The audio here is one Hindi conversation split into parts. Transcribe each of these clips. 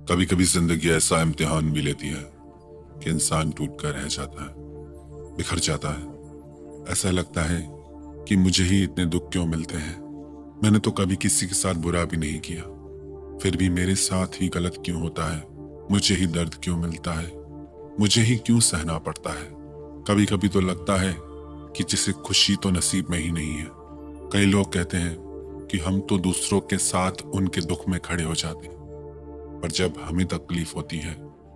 कभी कभी जिंदगी ऐसा इम्तिहान भी लेती है कि इंसान टूट कर रह जाता है, बिखर जाता है। ऐसा लगता है कि मुझे ही इतने दुख क्यों मिलते हैं। मैंने तो कभी किसी के साथ बुरा भी नहीं किया, फिर भी मेरे साथ ही गलत क्यों होता है। मुझे ही दर्द क्यों मिलता है, मुझे ही क्यों सहना पड़ता है। कभी कभी तो लगता है कि जिसे खुशी तो नसीब में ही नहीं है। कई लोग कहते हैं कि हम तो दूसरों के साथ उनके दुख में खड़े हो जाते हैं, पर जब हमें तकलीफ होती है,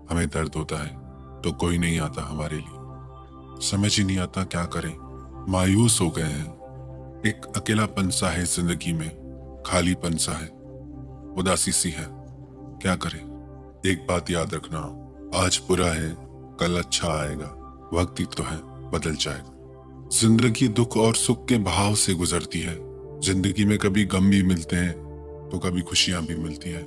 हमें दर्द होता है, तो कोई नहीं आता हमारे लिए। समझ ही नहीं आता क्या करें, मायूस हो गए हैं। एक अकेलापन सा है जिंदगी में, खालीपन सा है, उदासी सी है। क्या करें? एक बात याद रखना, आज बुरा है कल अच्छा आएगा। वक्त ही तो है, बदल जाएगा। जिंदगी दुख और सुख के भाव से गुजरती है। जिंदगी में कभी गम भी मिलते हैं तो कभी खुशियां भी मिलती हैं,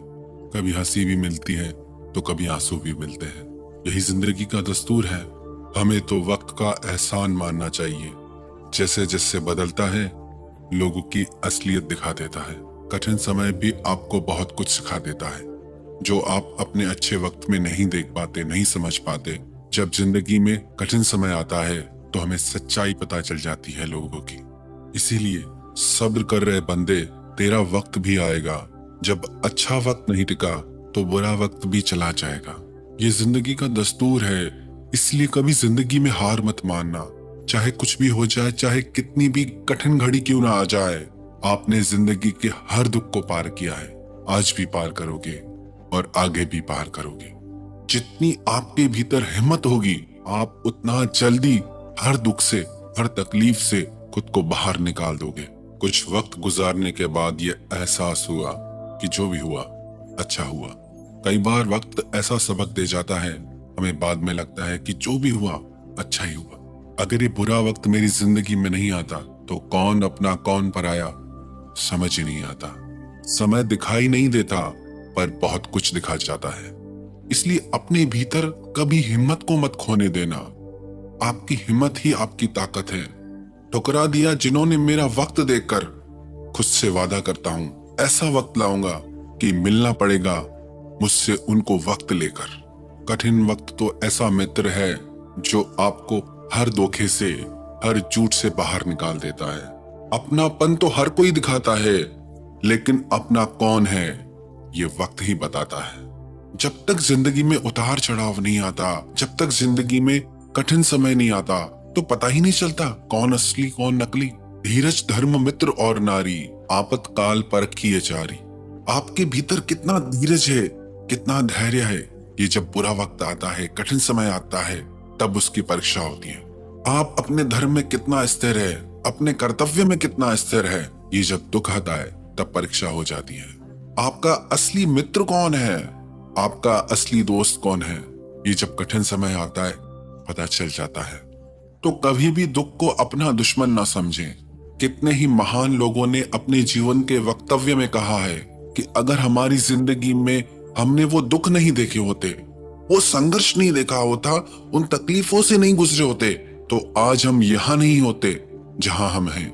कभी हंसी भी मिलती है तो कभी आंसू भी मिलते हैं। यही जिंदगी का दस्तूर है। हमें तो वक्त का एहसान मानना चाहिए। जैसे जैसे बदलता है, लोगों की असलियत दिखा देता है। कठिन समय भी आपको बहुत कुछ सिखा देता है, जो आप अपने अच्छे वक्त में नहीं देख पाते, नहीं समझ पाते। जब जिंदगी में कठिन समय आता है तो हमें सच्चाई पता चल जाती है लोगों की। इसीलिए सब्र कर रहे बंदे, तेरा वक्त भी आएगा। जब अच्छा वक्त नहीं टिका तो बुरा वक्त भी चला जाएगा। ये जिंदगी का दस्तूर है। इसलिए कभी जिंदगी में हार मत मानना। चाहे कुछ भी हो जाए, चाहे कितनी भी कठिन घड़ी क्यों ना आ जाए, आपने जिंदगी के हर दुख को पार किया है, आज भी पार करोगे और आगे भी पार करोगे। जितनी आपके भीतर हिम्मत होगी, आप उतना जल्दी हर दुख से, हर तकलीफ से खुद को बाहर निकाल दोगे। कुछ वक्त गुजारने के बाद ये एहसास हुआ कि जो भी हुआ अच्छा हुआ। कई बार वक्त ऐसा सबक दे जाता है, हमें बाद में लगता है कि जो भी हुआ अच्छा ही हुआ। अगर ये बुरा वक्त मेरी जिंदगी में नहीं आता तो कौन अपना कौन पराया समझ ही नहीं आता। समय दिखाई नहीं देता, पर बहुत कुछ दिखा जाता है। इसलिए अपने भीतर कभी हिम्मत को मत खोने देना। आपकी हिम्मत ही आपकी ताकत है। ठुकरा दिया जिन्होंने मेरा वक्त देखकर, खुद से वादा करता हूं ऐसा वक्त लाऊंगा कि मिलना पड़ेगा मुझसे उनको वक्त लेकर। कठिन वक्त तो ऐसा मित्र है जो आपको हर धोखे से, हर झूठ से बाहर निकाल देता है। अपनापन तो हर कोई दिखाता है, लेकिन अपना कौन है ये वक्त ही बताता है। जब तक जिंदगी में उतार चढ़ाव नहीं आता, जब तक जिंदगी में कठिन समय नहीं आता, तो पता ही नहीं चलता कौन असली कौन नकली। धीरज धर्म मित्र और नारी, आपतकाल परखिए चारी। आपके भीतर कितना धीरज है, कितना धैर्य है, ये जब बुरा वक्त आता है, कठिन समय आता है, तब उसकी परीक्षा होती है। आप अपने धर्म में कितना स्थिर है, अपने कर्तव्य में कितना स्थिर है, ये जब दुख आता है तब परीक्षा हो जाती है। आपका असली मित्र कौन है, आपका असली दोस्त कौन है, ये जब कठिन समय आता है पता चल जाता है। तो कभी भी दुख को अपना दुश्मन ना समझें। कितने ही महान लोगों ने अपने जीवन के वक्तव्य में कहा है कि अगर हमारी जिंदगी में हमने वो दुख नहीं देखे होते, वो संघर्ष नहीं देखा होता, उन तकलीफों से नहीं गुजरे होते, तो आज हम यहाँ नहीं होते जहां हम हैं।